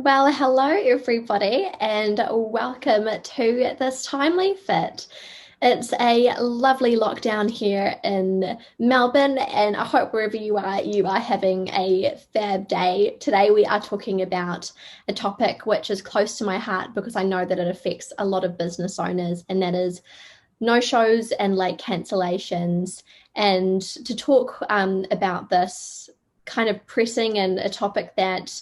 Well, hello everybody, and welcome to this timely fit. It's a lovely lockdown here in Melbourne, and I hope wherever you are having a fab day. Today, we are talking about a topic which is close to my heart because I know that it affects a lot of business owners, and that is no-shows and late cancellations. And to talk about this kind of pressing and a topic that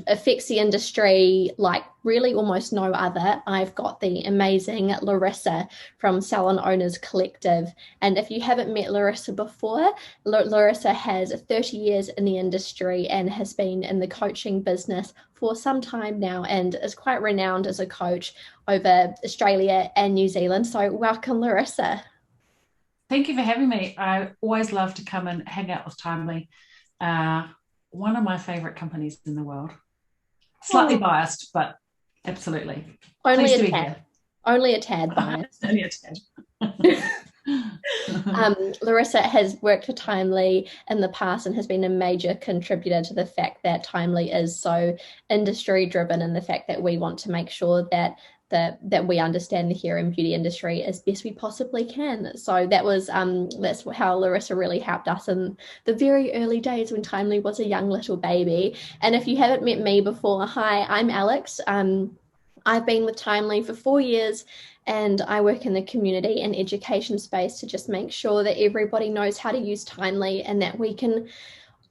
affects the industry like really almost no other, I've got the amazing Larissa from Salon Owners Collective. And if you haven't met Larissa before, Larissa has 30 years in the industry and has been in the coaching business for some time now and is quite renowned as a coach over Australia and New Zealand. So welcome, Larissa. Thank you for having me. I always love to come and hang out with Timely. Uh, One of my favorite companies in the world. Slightly Oh, biased, but absolutely. only Pleased a to be tad, here. only a tad biased. Only a tad. Larissa has worked for Timely in the past and has been a major contributor to the fact that Timely is so industry driven, and the fact that we want to make sure that we understand the hair and beauty industry as best we possibly can. So that's how Larissa really helped us in the very early days when Timely was a young little baby. And if you haven't met me before, hi, I'm Alex. I've been with Timely for 4 years, and I work in the community and education space to just make sure that everybody knows how to use Timely and that we can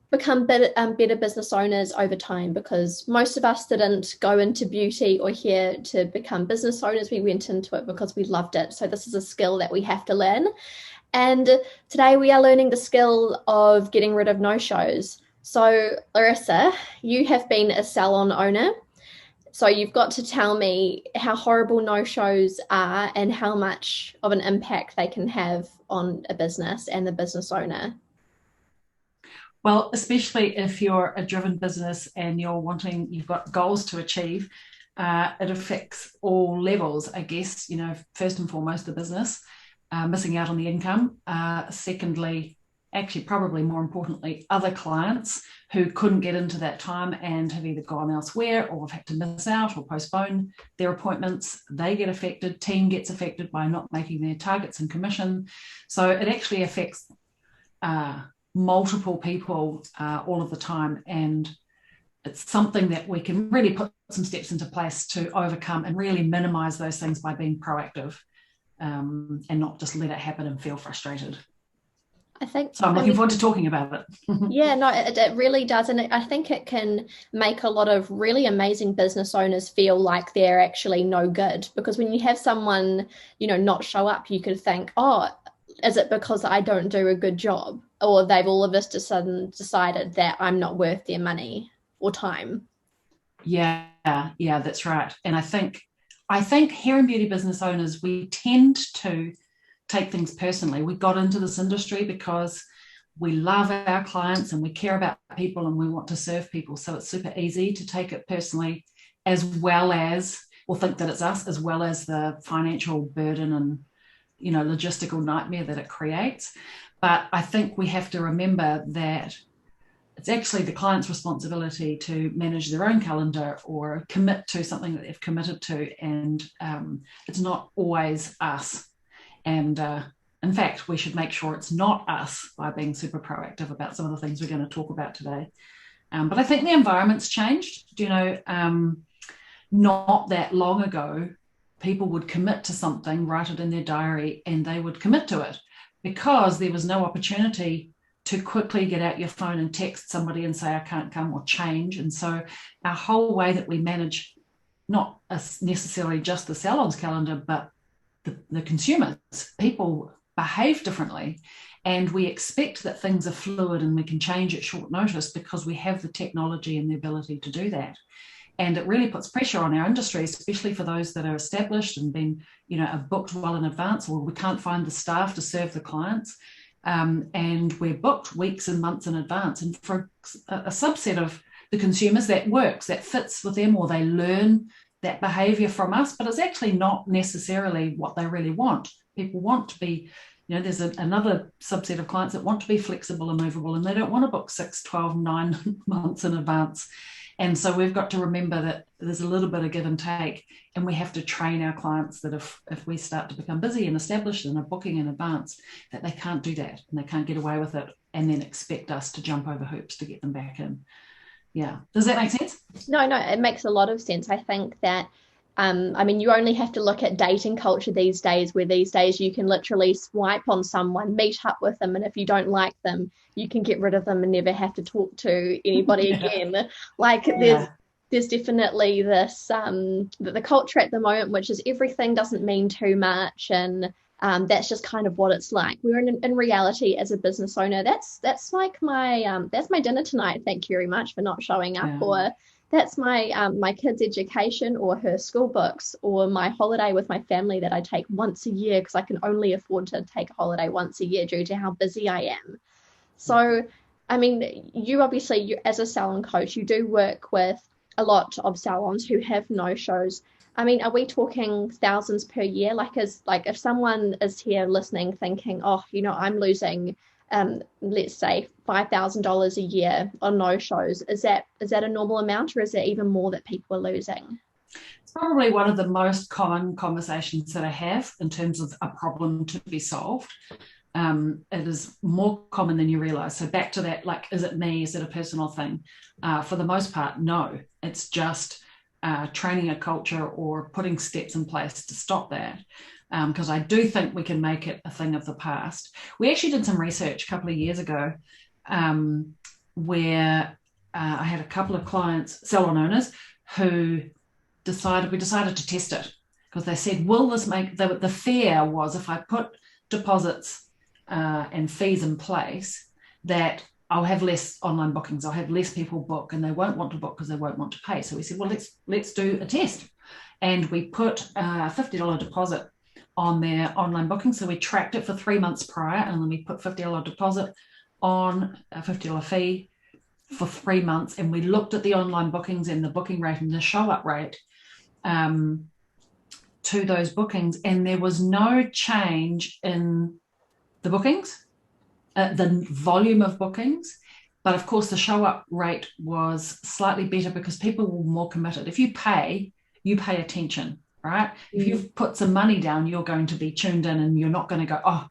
become better business owners over time, because most of us didn't go into beauty or hair to become business owners. We went into it because we loved it. So this is a skill that we have to learn. And today we are learning the skill of getting rid of no-shows. So Larissa, you have been a salon owner. So you've got to tell me how horrible no-shows are and how much of an impact they can have on a business and the business owner. Well, especially if you're a driven business and you've got goals to achieve, it affects all levels, I guess, first and foremost, the business, missing out on the income. Secondly, actually, probably more importantly, other clients who couldn't get into that time and have either gone elsewhere or have had to miss out or postpone their appointments. They get affected. Team gets affected by not making their targets and commission. So it actually affects multiple people all of the time. And it's something that we can really put some steps into place to overcome and really minimize those things by being proactive, and not just let it happen and feel frustrated. I think, So I'm I looking mean, forward to talking about it. yeah, no, it really does. And I think it can make a lot of really amazing business owners feel like they're actually no good. Because when you have someone, not show up, you could think, oh, is it because I don't do a good job? Or they've all of a sudden decided that I'm not worth their money or time. Yeah, yeah, that's right. And I think hair and beauty business owners, we tend to take things personally. We got into this industry because we love our clients and we care about people and we want to serve people. So it's super easy to take it personally, as well as, or think that it's us, as well as the financial burden and logistical nightmare that it creates. But I think we have to remember that it's actually the client's responsibility to manage their own calendar or commit to something that they've committed to. And it's not always us. And in fact, we should make sure it's not us by being super proactive about some of the things we're going to talk about today. But I think the environment's changed. Not that long ago, people would commit to something, write it in their diary, and they would commit to it because there was no opportunity to quickly get out your phone and text somebody and say, I can't come, or change. And so our whole way that we manage, not necessarily just the salon's calendar, but the consumers, people behave differently. And we expect that things are fluid and we can change at short notice because we have the technology and the ability to do that. And it really puts pressure on our industry, especially for those that are established and been, are booked well in advance, or we can't find the staff to serve the clients. And we're booked weeks and months in advance. And for a subset of the consumers, that works, that fits with them, or they learn that behavior from us, but it's actually not necessarily what they really want. People want to be, there's another subset of clients that want to be flexible and movable, and they don't want to book 6, 12, 9 months in advance. And so we've got to remember that there's a little bit of give and take, and we have to train our clients that if we start to become busy and established and are booking in advance, that they can't do that and they can't get away with it and then expect us to jump over hoops to get them back in. Yeah. Does that make sense? No, it makes a lot of sense. I think that, I mean, you only have to look at dating culture these days, where these days you can literally swipe on someone, meet up with them, and if you don't like them, you can get rid of them and never have to talk to anybody again. Like there's definitely this the culture at the moment, which is everything doesn't mean too much, and that's just kind of what it's like. We're in reality, as a business owner, that's like that's my dinner tonight. Thank you very much for not showing up. Or that's my kid's education, or her school books, or my holiday with my family that I take once a year because I can only afford to take a holiday once a year due to how busy I am. So, I mean, you obviously, as a salon coach, you do work with a lot of salons who have no-shows. I mean, are we talking thousands per year? Like if someone is here listening thinking, oh, I'm losing, let's say $5,000 a year on no-shows, is that a normal amount, or is there even more that people are losing? It's probably one of the most common conversations that I have in terms of a problem to be solved. It is more common than you realize. So back to that, like, is it me? Is it a personal thing? For the most part, no. It's just training a culture or putting steps in place to stop that. Because I do think we can make it a thing of the past. We actually did some research a couple of years ago where I had a couple of clients, salon owners, who we decided to test it, because they said, will this make, the fear was, if I put deposits and fees in place, that I'll have less online bookings, I'll have less people book, and they won't want to book because they won't want to pay. So we said, well, let's do a test. And we put a $50 deposit on their online booking. So we tracked it for 3 months prior, and then we put $50 deposit on a $50 fee for 3 months. And we looked at the online bookings and the booking rate and the show up rate to those bookings. And there was no change in the bookings, the volume of bookings. But of course, the show up rate was slightly better because people were more committed. If you pay attention, right? If you've put some money down, you're going to be tuned in, and you're not going to go, oh,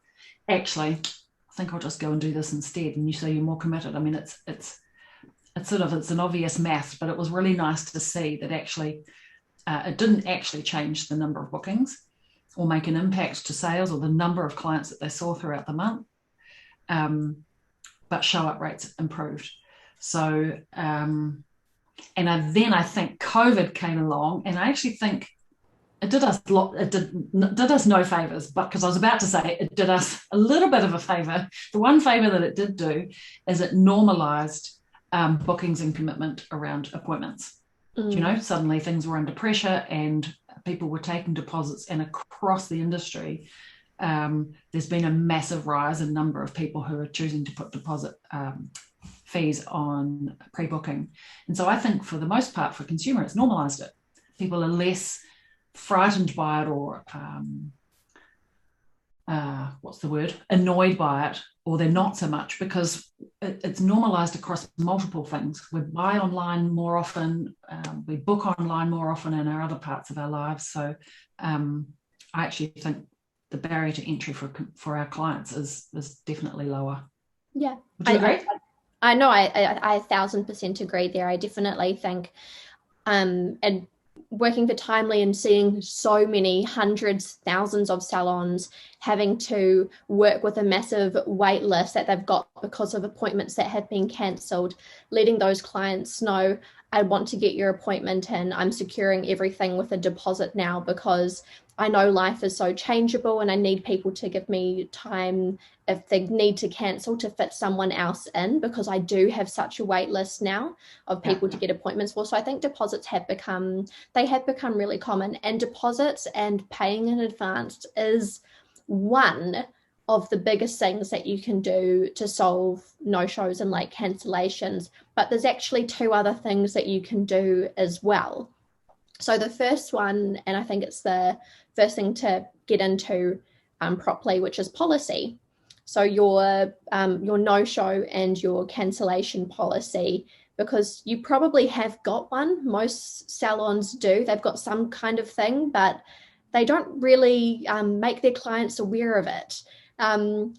actually, I think I'll just go and do this instead. And so you're more committed. I mean, it's an obvious math, but it was really nice to see that actually it didn't actually change the number of bookings or make an impact to sales or the number of clients that they saw throughout the month. But show up rates improved. So, then I think COVID came along, and I actually think it did us no favors, but because I was about to say it did us a little bit of a favor. The one favor that it did do is it normalized bookings and commitment around appointments. Suddenly things were under pressure and people were taking deposits, and across the industry, there's been a massive rise in number of people who are choosing to put deposit fees on pre-booking. And so I think for the most part, for consumer, it's normalized it. People are less frightened by it, or annoyed by it, or they're not so much, because it's normalized across multiple things. We buy online more often, we book online more often in our other parts of our lives. So I actually think the barrier to entry for our clients is definitely lower. Yeah. Would you agree? I know, I 1,000% agree there. I definitely think, and working for Timely and seeing so many hundreds, thousands of salons having to work with a massive wait list that they've got because of appointments that have been cancelled, letting those clients know, I want to get your appointment and I'm securing everything with a deposit now because I know life is so changeable and I need people to give me time if they need to cancel to fit someone else in, because I do have such a wait list now of people to get appointments for. So I think deposits have become really common, and deposits and paying in advance is one of the biggest things that you can do to solve no-shows and late cancellations. But there's actually two other things that you can do as well. So the first one, and I think it's the first thing to get into properly, which is policy. So your no-show and your cancellation policy, because you probably have got one. Most salons do. They've got some kind of thing, but they don't really make their clients aware of it.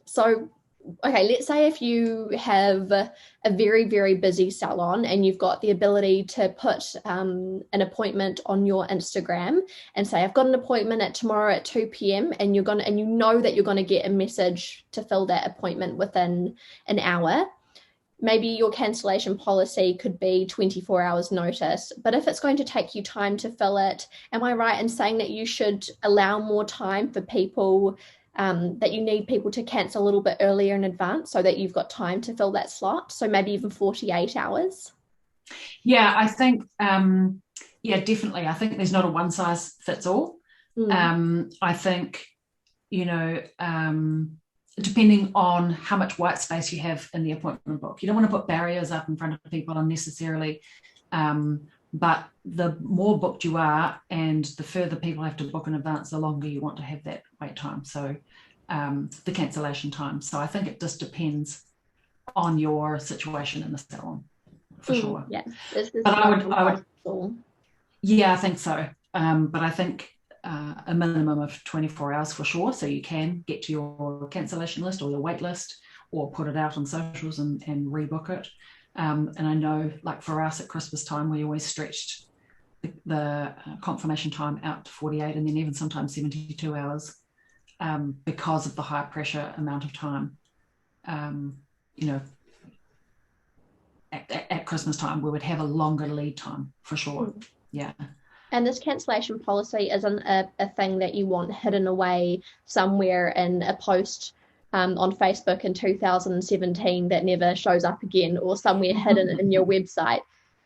So, okay, let's say if you have a very, very busy salon and you've got the ability to put an appointment on your Instagram and say, I've got an appointment at tomorrow at 2 p.m. and you know that you're going to get a message to fill that appointment within an hour. Maybe your cancellation policy could be 24 hours notice. But if it's going to take you time to fill it, am I right in saying that you should allow more time for people, that you need people to cancel a little bit earlier in advance so that you've got time to fill that slot? So maybe even 48 hours? Yeah, I think, yeah, definitely. I think there's not a one size fits all. I think, depending on how much white space you have in the appointment book. You don't want to put barriers up in front of people unnecessarily, but the more booked you are and the further people have to book in advance, the longer you want to have that wait time. So the cancellation time. So I think it just depends on your situation in the salon, for sure. Yeah, but I would, yeah, I think so. But I think a minimum of 24 hours for sure, so you can get to your cancellation list or your wait list or put it out on socials and rebook it. And I know, like for us at Christmas time, we always stretched the confirmation time out to 48 and then even sometimes 72 hours because of the high pressure amount of time. At Christmas time, we would have a longer lead time for sure. Yeah. And this cancellation policy isn't a thing that you want hidden away somewhere in a post on Facebook in 2017 that never shows up again, or somewhere hidden in your website.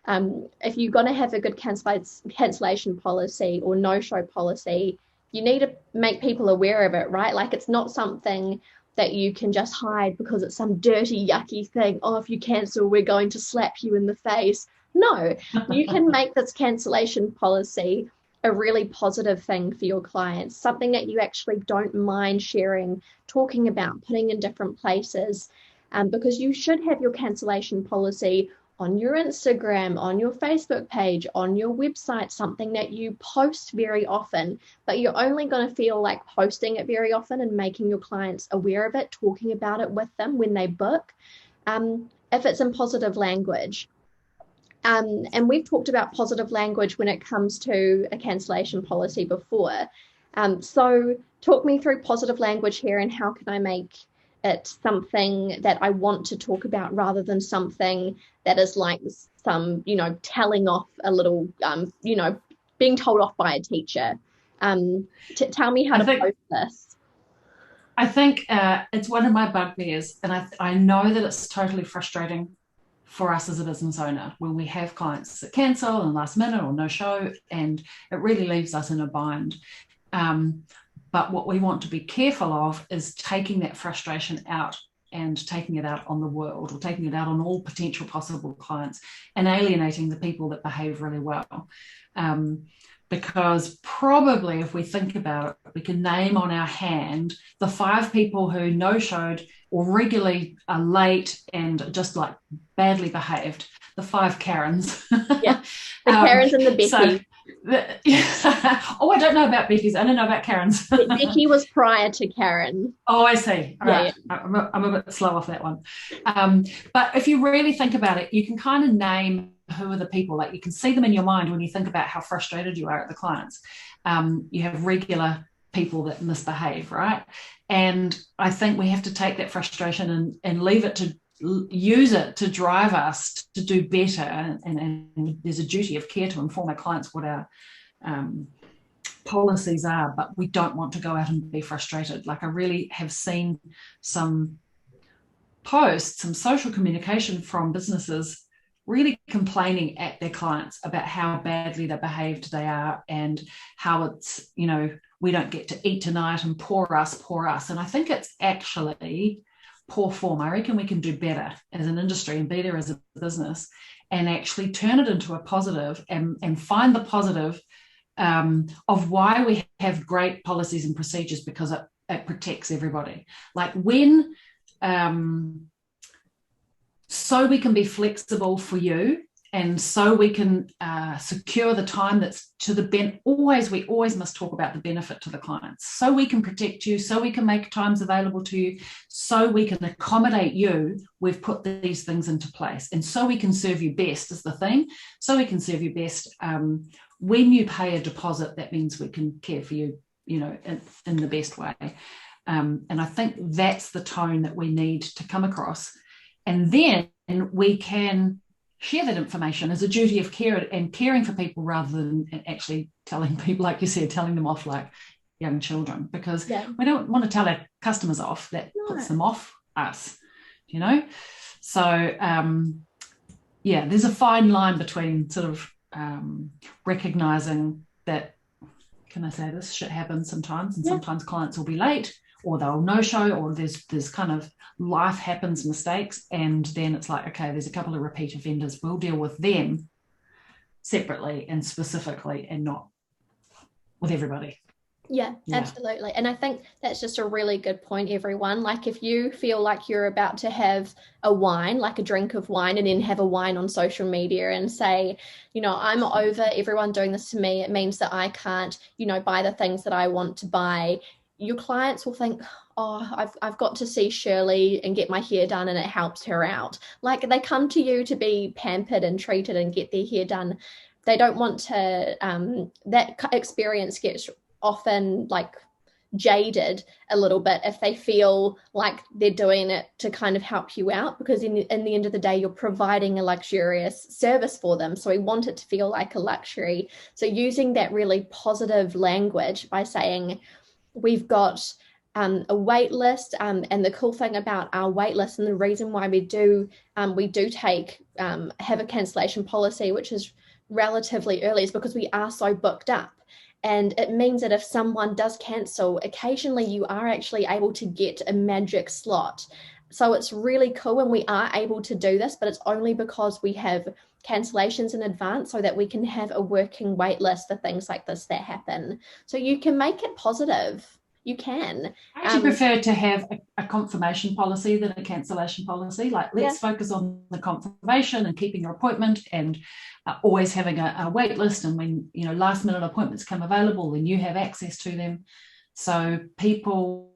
If you're going to have a good cancellation policy or no-show policy, you need to make people aware of it, right? Like, it's not something that you can just hide because it's some dirty, yucky thing. Oh, if you cancel, we're going to slap you in the face. No, you can make this cancellation policy a really positive thing for your clients, something that you actually don't mind sharing, talking about, putting in different places, because you should have your cancellation policy on your Instagram, on your Facebook page, on your website, something that you post very often, but you're only going to feel like posting it very often and making your clients aware of it, talking about it with them when they book, if it's in positive language. And we've talked about positive language when it comes to a cancellation policy before. So talk me through positive language here, and how can I make it something that I want to talk about rather than something that is like some, telling off a little, being told off by a teacher. Tell me how to post this. I think it's one of my bugbears, and I know that it's totally frustrating for us as a business owner when we have clients that cancel and last minute or no show, and it really leaves us in a bind. But what we want to be careful of is taking that frustration out and taking it out on the world, or taking it out on all potential possible clients, and alienating the people that behave really well. Because probably, if we think about it, we can name on our hand the 5 people who no-showed or regularly are late and just like badly behaved, the 5 Karens. Yeah, the Karens and the Becky. So, I don't know about Becky's. I don't know about Karen's. Becky was prior to Karen. Oh, I see. All right. Yeah. I'm a bit slow off that one. But if you really think about it, you can kind of name who are the people. Like, you can see them in your mind when you think about how frustrated you are at the clients. You have regular people that misbehave, right? And I think we have to take that frustration and leave it to use it to drive us to do better, and there's a duty of care to inform our clients what our policies are, but we don't want to go out and be frustrated. Like, I really have seen some posts, some social communication from businesses really complaining at their clients about how badly they behaved they are, and how it's, we don't get to eat tonight, and poor us. And I think it's actually poor form. I reckon we can do better as an industry and better as a business, and actually turn it into a positive, and find the positive of why we have great policies and procedures, because it protects everybody. Like, when so we can be flexible for you, and so we can secure the time that's to the we always must talk about the benefit to the clients, so we can protect you, so we can make times available to you, so we can accommodate you. We've put these things into place, and so we can serve you best is the thing. So we can serve you best. When you pay a deposit, that means we can care for you, in the best way. And I think that's the tone that we need to come across. And then we can share that information as a duty of care and caring for people, rather than actually telling people, like you said, telling them off like young children, because we don't want to tell our customers off. That puts them off us, So, there's a fine line between sort of recognizing that, can I say this, shit happens sometimes, and sometimes clients will be late, or they'll no-show, or there's kind of life happens, mistakes, and then it's like, okay, there's a couple of repeat offenders, we'll deal with them separately and specifically, and not with everybody. Yeah, absolutely. And I think that's just a really good point, everyone. Like, if you feel like you're about to have a wine, like a drink of wine, and then have a wine on social media and say, I'm over everyone doing this to me, it means that I can't, buy the things that I want to buy. Your clients will think, oh, I've got to see Shirley and get my hair done, and it helps her out. Like, they come to you to be pampered and treated and get their hair done. They don't want to, that experience gets often like jaded a little bit if they feel like they're doing it to kind of help you out, because in the end of the day, you're providing a luxurious service for them. So we want it to feel like a luxury. So using that really positive language by saying, we've got a wait list, and the cool thing about our wait list, and the reason why we do have a cancellation policy, which is relatively early, is because we are so booked up. And it means that if someone does cancel, occasionally you are actually able to get a magic slot. So it's really cool when we are able to do this, but it's only because we have cancellations in advance, so that we can have a working wait list for things like this that happen. So you can make it positive. You can. I actually prefer to have a confirmation policy than a cancellation policy. Like, let's focus on the confirmation and keeping your appointment, and always having a wait list. And when, last minute appointments come available, then you have access to them. So people,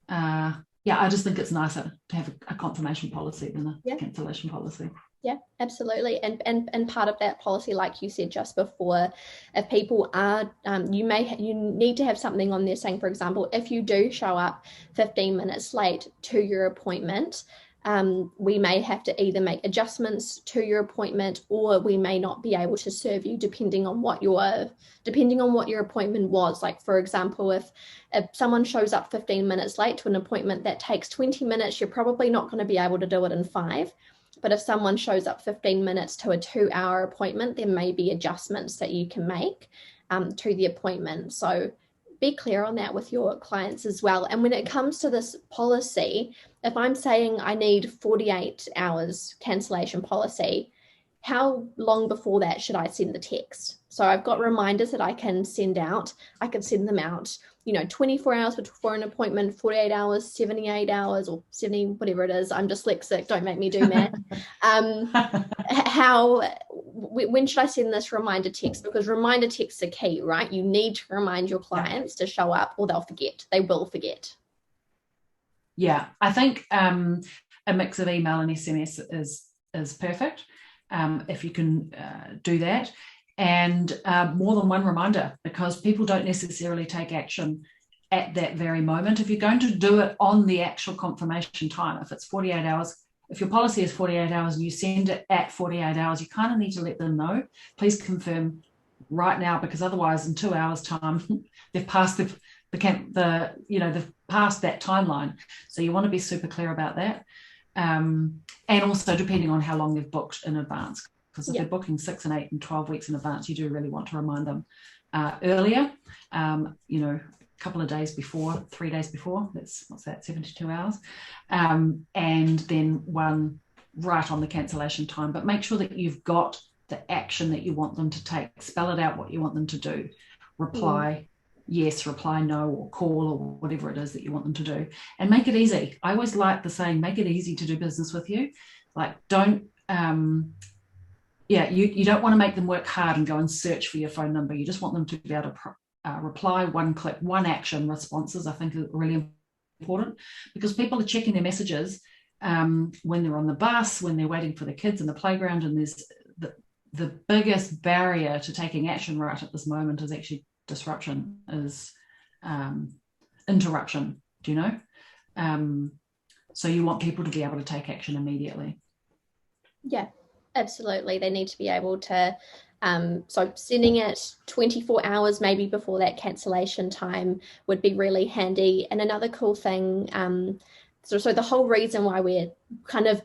I just think it's nicer to have a confirmation policy than a cancellation policy. Yeah, absolutely. And part of that policy, like you said just before, if people are, you need to have something on there saying, for example, if you do show up 15 minutes late to your appointment, we may have to either make adjustments to your appointment, or we may not be able to serve you depending on what your appointment was. Like, for example, if someone shows up 15 minutes late to an appointment that takes 20 minutes, you're probably not going to be able to do it in 5. But if someone shows up 15 minutes to a 2-hour appointment, there may be adjustments that you can make to the appointment. So be clear on that with your clients as well. And when it comes to this policy, if I'm saying I need 48 hours cancellation policy, how long before that should I send the text? So I've got reminders that I can send out. I can send them out, 24 hours before an appointment, 48 hours, 78 hours, or 70, whatever it is. I'm dyslexic. Don't make me do math. When should I send this reminder text? Because reminder texts are key, right? You need to remind your clients to show up, or they'll forget. They will forget. Yeah, I think a mix of email and SMS is perfect. If you can do that, and more than one reminder, because people don't necessarily take action at that very moment. If you're going to do it on the actual confirmation time, if it's 48 hours, if your policy is 48 hours and you send it at 48 hours, you kind of need to let them know, please confirm right now, because otherwise in 2 hours time, they've passed they've passed that timeline. So you want to be super clear about that. And also depending on how long they've booked in advance, because if they're booking 6 and 8 and 12 weeks in advance, you do really want to remind them earlier, a couple of days before, 3 days before. That's 72 hours, and then one right on the cancellation time. But make sure that you've got the action that you want them to take. Spell it out what you want them to do. Reply yes, reply no, or call, or whatever it is that you want them to do, and make it easy. I always like the saying, make it easy to do business with you. Like, don't, you don't want to make them work hard and go and search for your phone number. You just want them to be able to reply, one click, one action responses, I think, are really important, because people are checking their messages when they're on the bus, when they're waiting for the kids in the playground, and there's the biggest barrier to taking action right at this moment is actually disruption, is interruption, do you know? So you want people to be able to take action immediately. Yeah, absolutely. They need to be able to, so sending it 24 hours maybe before that cancellation time would be really handy. And another cool thing, so the whole reason why we're kind of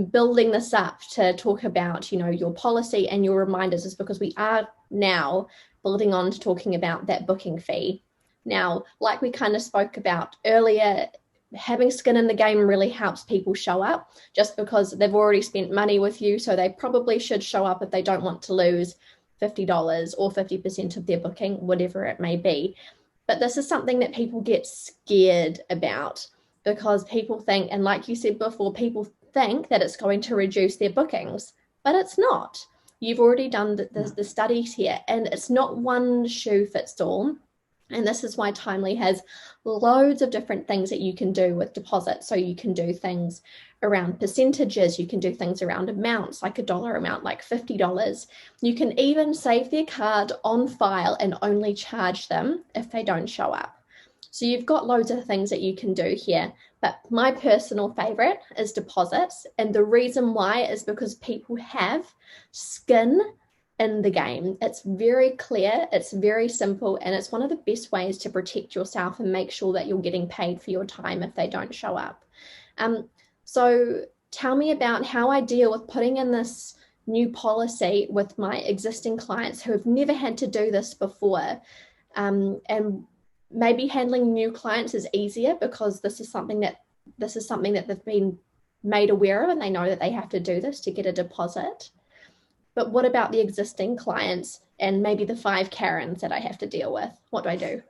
building this up to talk about, you know, your policy and your reminders is because we are now building on to talking about that booking fee. Now, like we kind of spoke about earlier, having skin in the game really helps people show up, just because they've already spent money with you, so they probably should show up if they don't want to lose $50 or 50% of their booking, whatever it may be. But this is something that people get scared about, because people think, and like you said before, people think that it's going to reduce their bookings, but it's not. You've already done the studies here, and it's not one shoe fits all. And this is why Timely has loads of different things that you can do with deposits. So you can do things around percentages, you can do things around amounts, like a dollar amount, like $50. You can even save their card on file and only charge them if they don't show up. So you've got loads of things that you can do here. But my personal favorite is deposits. And the reason why is because people have skin in the game. It's very clear, it's very simple, and it's one of the best ways to protect yourself and make sure that you're getting paid for your time if they don't show up. So tell me about how I deal with putting in this new policy with my existing clients who have never had to do this before. And maybe handling new clients is easier because this is something that they've been made aware of, and they know that they have to do this to get a deposit. But what about the existing clients and maybe the 5 Karens that I have to deal with? What do I do?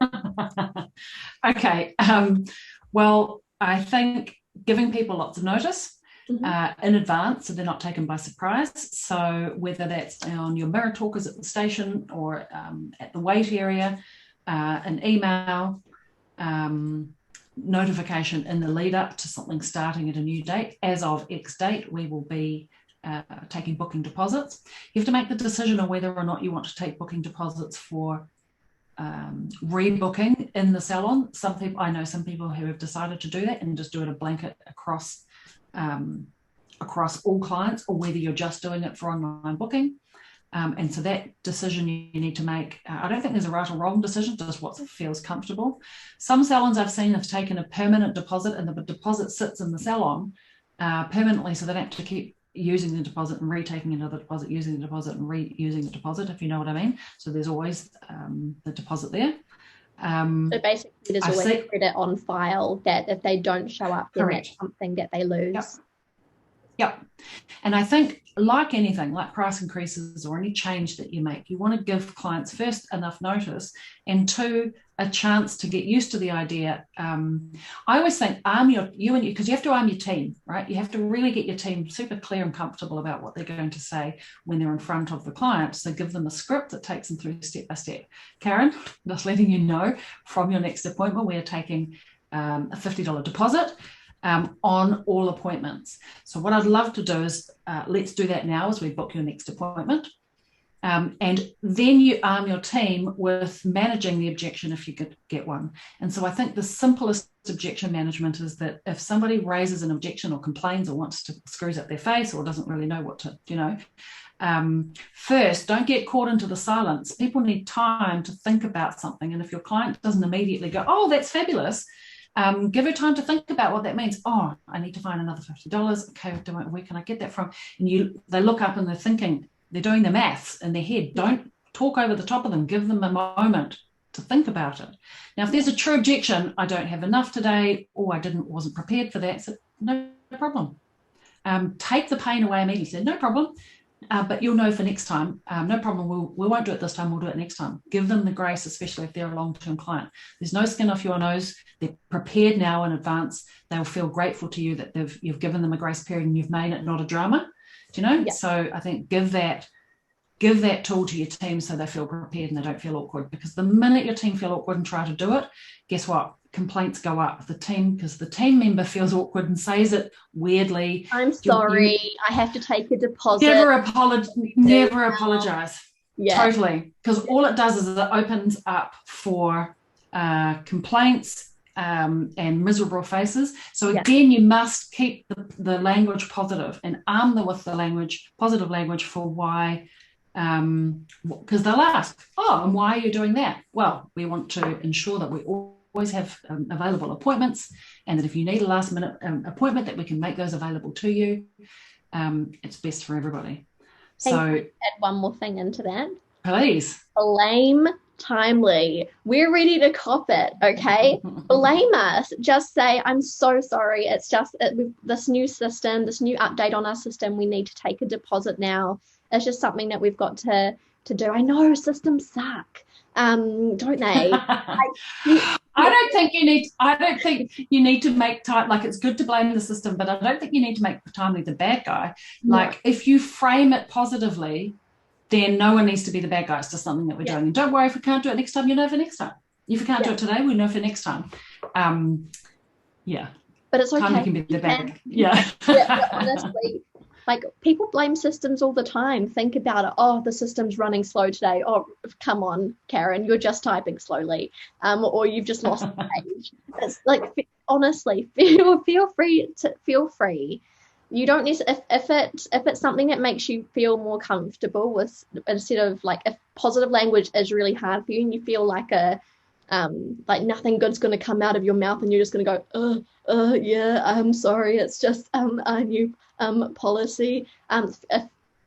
Okay. Well, I think giving people lots of notice in advance so they're not taken by surprise. So whether that's on your mirror talkers at the station or at the wait area, an email, notification in the lead up to something starting at a new date. As of X date, we will be taking booking deposits. You have to make the decision on whether or not you want to take booking deposits for rebooking in the salon. I know some people who have decided to do that and just do it a blanket across all clients, or whether you're just doing it for online booking. And so that decision you need to make. I don't think there's a right or wrong decision, just what feels comfortable. Some salons I've seen have taken a permanent deposit, and the deposit sits in the salon permanently, so they don't have to keep using the deposit and retaking another deposit, using the deposit and reusing the deposit, if you know what I mean. So there's always the deposit there. So basically there's always a credit on file that if they don't show up, then that's something that they lose. Yep. And I think, like anything, like price increases or any change that you make, you want to give clients, first, enough notice, and 2, a chance to get used to the idea. I always think because you have to arm your team, right? You have to really get your team super clear and comfortable about what they're going to say when they're in front of the client. So give them a script that takes them through step by step. Karen, just letting you know, from your next appointment, we are taking a $50 deposit on all appointments. So what I'd love to do is let's do that now as we book your next appointment. And then you arm your team with managing the objection if you could get one. And so I think the simplest objection management is that if somebody raises an objection or complains or wants to screws up their face or doesn't really know what to, first, don't get caught into the silence. People need time to think about something. And if your client doesn't immediately go, oh, that's fabulous, give her time to think about what that means. Oh, I need to find another $50. Okay, where can I get that from? And they look up and they're thinking, they're doing the maths in their head. Don't talk over the top of them. Give them a moment to think about it. Now, if there's a true objection, I don't have enough today, or I wasn't prepared for that, so no problem. Take the pain away immediately. No problem. But you'll know for next time. No problem. We won't do it this time. We'll do it next time. Give them the grace, especially if they're a long-term client. There's no skin off your nose. They're prepared now in advance. They'll feel grateful to you that you've given them a grace period and you've made it not a drama. Do you know? Yeah. So I think give that tool to your team so they feel prepared and they don't feel awkward. Because the minute your team feel awkward and try to do it, guess what? Complaints go up. Because the team member feels awkward and says it weirdly. I'm sorry, I have to take a deposit. Never apologize. Yeah. Totally. Because all it does is it opens up for complaints and miserable faces. So again, you must keep the language positive and arm them with the positive language for why. Because they'll ask, and why are you doing that? Well, we want to ensure that we always have available appointments, and that if you need a last minute appointment, that we can make those available to you. It's best for everybody. So add one more thing into that. Please. Blame timely. We're ready to cop it, okay? Blame us. Just say, I'm so sorry. It's just this new system, this new update on our system, we need to take a deposit now. It's just something that we've got to do. I know systems suck, don't they? I don't think you need to make time, like, it's good to blame the system, but I don't think you need to make Timely the bad guy. No. Like, if you frame it positively, then no one needs to be the bad guy. It's just something that we're doing. And don't worry if we can't do it next time, you know for next time. If we can't do it today, we know for next time. But it's okay. Timely can be the bad guy. Yeah. But honestly, like, people blame systems all the time. Think about it. Oh, the system's running slow today. Oh, come on, Karen, you're just typing slowly. Or you've just lost the page. It's like, honestly, feel free. You don't need to, if it's something that makes you feel more comfortable with, instead of, like, if positive language is really hard for you and you feel like like nothing good's going to come out of your mouth and you're just going to go, yeah, I'm sorry, it's just a new policy. If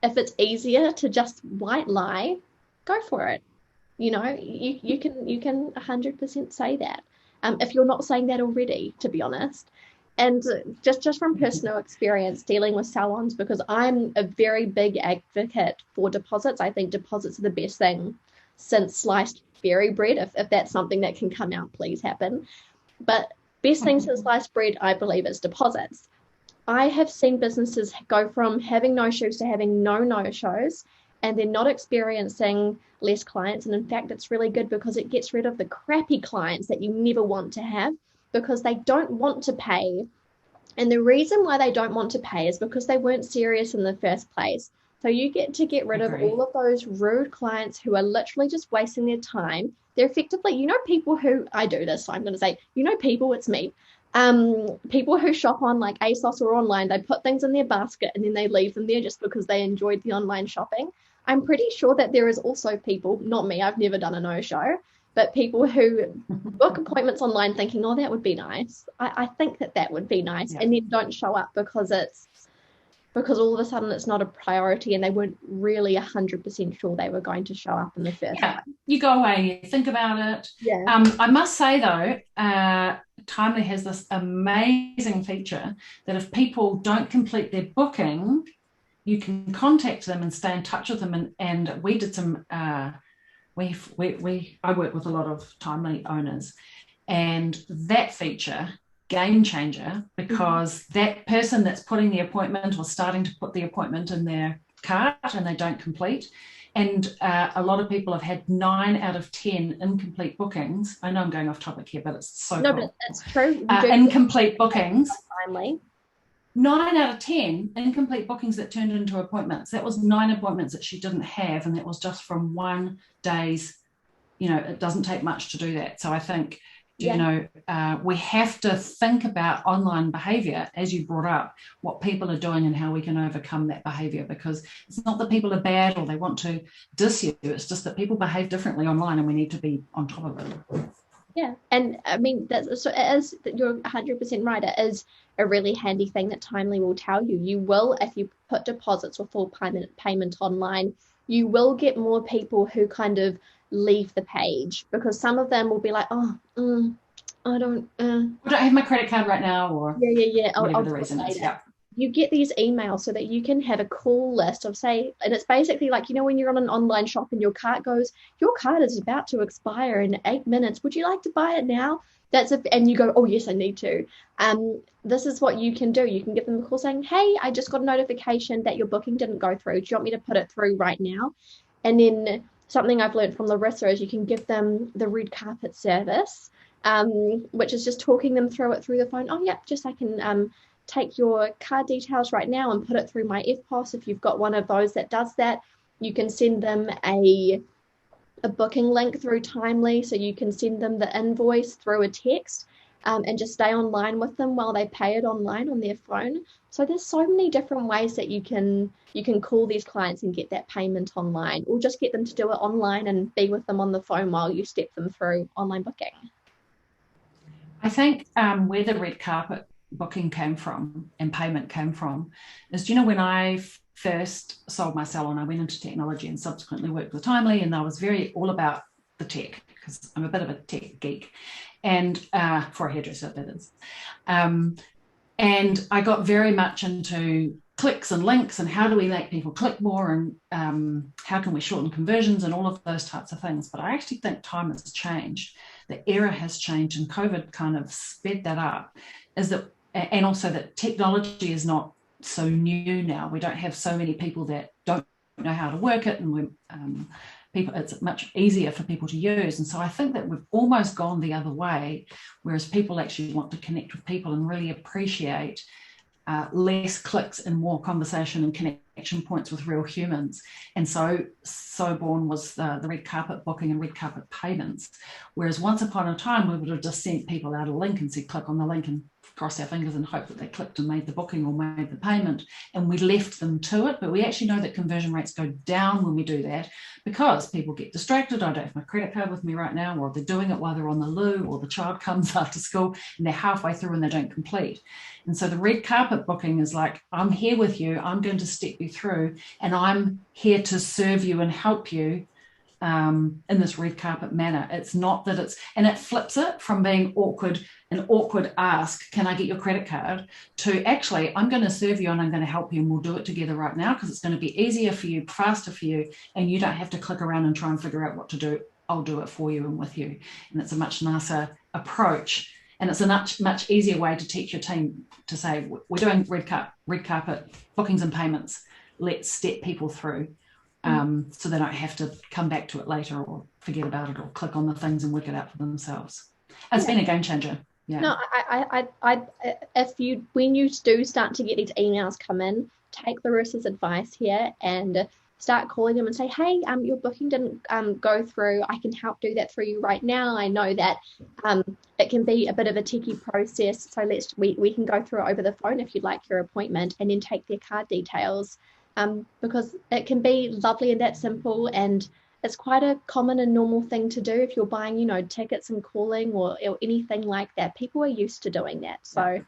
it's easier to just white lie, go for it. You know, you can 100% say that. If you're not saying that already, to be honest. And just from personal experience dealing with salons, because I'm a very big advocate for deposits. I think deposits are the best thing since sliced fairy bread. If that's something that can come out, please happen. But best thing since sliced bread, I believe, is deposits. I have seen businesses go from having no-shows to having no-shows, and they're not experiencing less clients. And in fact, it's really good because it gets rid of the crappy clients that you never want to have, because they don't want to pay. And the reason why they don't want to pay is because they weren't serious in the first place. So you get to get rid of all of those rude clients who are literally just wasting their time. They're effectively, people who, I do this, so I'm going to say, people, it's me. People who shop on like ASOS or online, they put things in their basket and then they leave them there just because they enjoyed the online shopping. I'm pretty sure that there is also people, not me, I've never done a no-show, but people who book appointments online thinking, oh, that would be nice. I think that would be nice. Yeah. And then don't show up because all of a sudden it's not a priority and they weren't really 100% sure they were going to show up in the first place. You go away, you think about it. Yeah. I must say though, Timely has this amazing feature that if people don't complete their booking, you can contact them and stay in touch with them. And we did some... I work with a lot of Timely owners, and that feature, game changer, because that person that's putting the appointment or starting to put the appointment in their cart and they don't complete, and a lot of people have had 9 out of 10 incomplete bookings. I know I'm going off topic here, but it's so cool. But it's true. Incomplete bookings. Timely. 9 out of 10 incomplete bookings that turned into appointments. That was 9 appointments that she didn't have, and that was just from one day's, it doesn't take much to do that. So I think, we have to think about online behavior, as you brought up, what people are doing and how we can overcome that behavior, because it's not that people are bad or they want to diss you. It's just that people behave differently online and we need to be on top of it. Yeah, and I mean, you're 100% right. It is a really handy thing that Timely will tell you. You will, if you put deposits or full payment online, you will get more people who kind of leave the page, because some of them will be like, I don't have my credit card right now, or yeah. I'll the reason is. Yeah. you get these emails so that you can have a call list of, say, and it's basically like, when you're on an online shop and your cart goes, your card is about to expire in 8 minutes. Would you like to buy it now? And you go, oh yes, I need to. This is what you can do. You can give them a call saying, hey, I just got a notification that your booking didn't go through. Do you want me to put it through right now? And then something I've learned from Larissa is you can give them the red carpet service, which is just talking them through it through the phone. Oh, yeah, just I can take your card details right now and put it through my FPOS. If you've got one of those that does that, you can send them a booking link through Timely, so you can send them the invoice through a text, and just stay online with them while they pay it online on their phone. So there's so many different ways that you can call these clients and get that payment online, or just get them to do it online and be with them on the phone while you step them through online booking. I think where the red carpet booking came from and payment came from is, when I first sold my salon, I went into technology and subsequently worked with Timely, and I was very all about the tech because I'm a bit of a tech geek, and for a hairdresser that is. And I got very much into clicks and links and how do we make people click more, and how can we shorten conversions and all of those types of things. But I actually think time has changed. The era has changed, and COVID kind of sped that up. And also that technology is not so new now. We don't have so many people that don't know how to work it, and it's much easier for people to use. And so I think that we've almost gone the other way, whereas people actually want to connect with people and really appreciate less clicks and more conversation and connection points with real humans. And so born was the red carpet booking and red carpet payments. Whereas once upon a time, we would have just sent people out a link and said, click on the link, and cross our fingers and hope that they clicked and made the booking or made the payment, and we left them to it. But we actually know that conversion rates go down when we do that, because people get distracted. I don't have my credit card with me right now, or they're doing it while they're on the loo, or the child comes after school and they're halfway through and they don't complete. And so the red carpet booking is like, I'm here with you, I'm going to step you through, and I'm here to serve you and help you in this red carpet manner. It's not that and it flips it from being an awkward ask, can I get your credit card, to actually, I'm going to serve you and I'm going to help you, and we'll do it together right now because it's going to be easier for you, faster for you, and you don't have to click around and try and figure out what to do. I'll do it for you and with you. And it's a much nicer approach. And it's a much easier way to teach your team to say, we're doing red carpet bookings and payments. Let's step people through, so they don't have to come back to it later or forget about it or click on the things and work it out for themselves. It's been a game changer. Yeah. No, when you do start to get these emails come in, take Larissa's advice here and start calling them and say, hey, your booking didn't go through. I can help do that for you right now. I know that it can be a bit of a techy process, so we can go through it over the phone if you'd like your appointment, and then take their card details, because it can be lovely and that simple, and it's quite a common and normal thing to do if you're buying, tickets and calling or anything like that. People are used to doing that, so.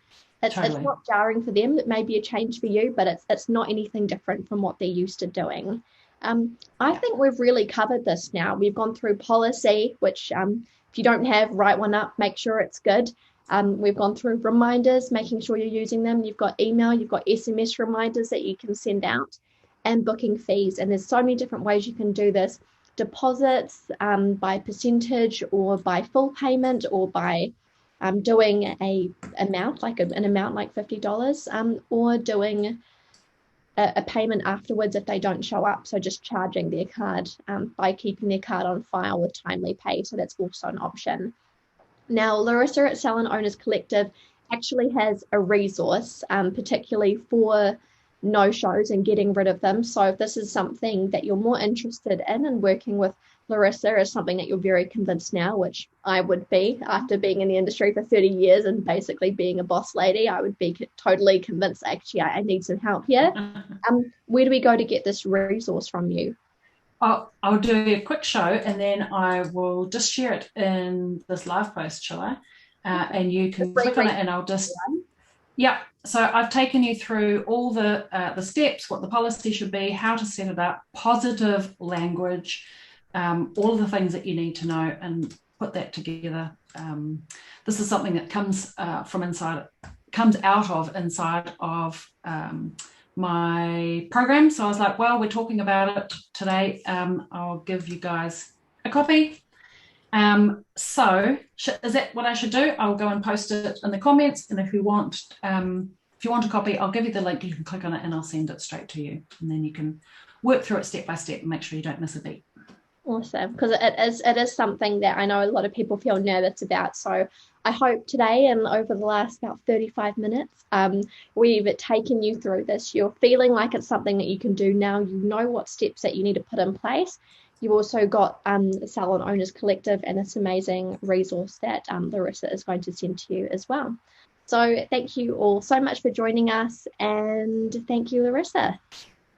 It's not jarring for them. It may be a change for you, but it's not anything different from what they're used to doing. I think we've really covered this now. We've gone through policy, which if you don't have, write one up, make sure it's good. We've gone through reminders, making sure you're using them. You've got email, you've got SMS reminders that you can send out, and booking fees. And there's so many different ways you can do this. Deposits by percentage, or by full payment, or by doing an amount like $50, or doing a payment afterwards if they don't show up. So just charging their card by keeping their card on file with Timely Pay. So that's also an option. Now, Larissa at Salon Owners Collective actually has a resource, particularly for no-shows and getting rid of them. So if this is something that you're more interested in, and working with Larissa is something that you're very convinced now, which I would be after being in the industry for 30 years and basically being a boss lady, I would be totally convinced, actually, I need some help here. Where do we go to get this resource from you? I'll do a quick show, and then I will just share it in this live post, shall I? And you can click on it, and I'll just... Yeah, so I've taken you through all the steps, what the policy should be, how to set it up, positive language, all of the things that you need to know. And put that together. This is something that comes out of inside of my program. So I was like, well, we're talking about it today. I'll give you guys a copy. So is that what I should do? I'll go and post it in the comments. And if you want a copy, I'll give you the link. You can click on it and I'll send it straight to you. And then you can work through it step by step and make sure you don't miss a beat. Awesome, because it is something that I know a lot of people feel nervous about. So I hope today and over the last about 35 minutes, we've taken you through this. You're feeling like it's something that you can do now. You know what steps that you need to put in place. You've also got the Salon Owners Collective and this amazing resource that Larissa is going to send to you as well. So thank you all so much for joining us, and thank you, Larissa.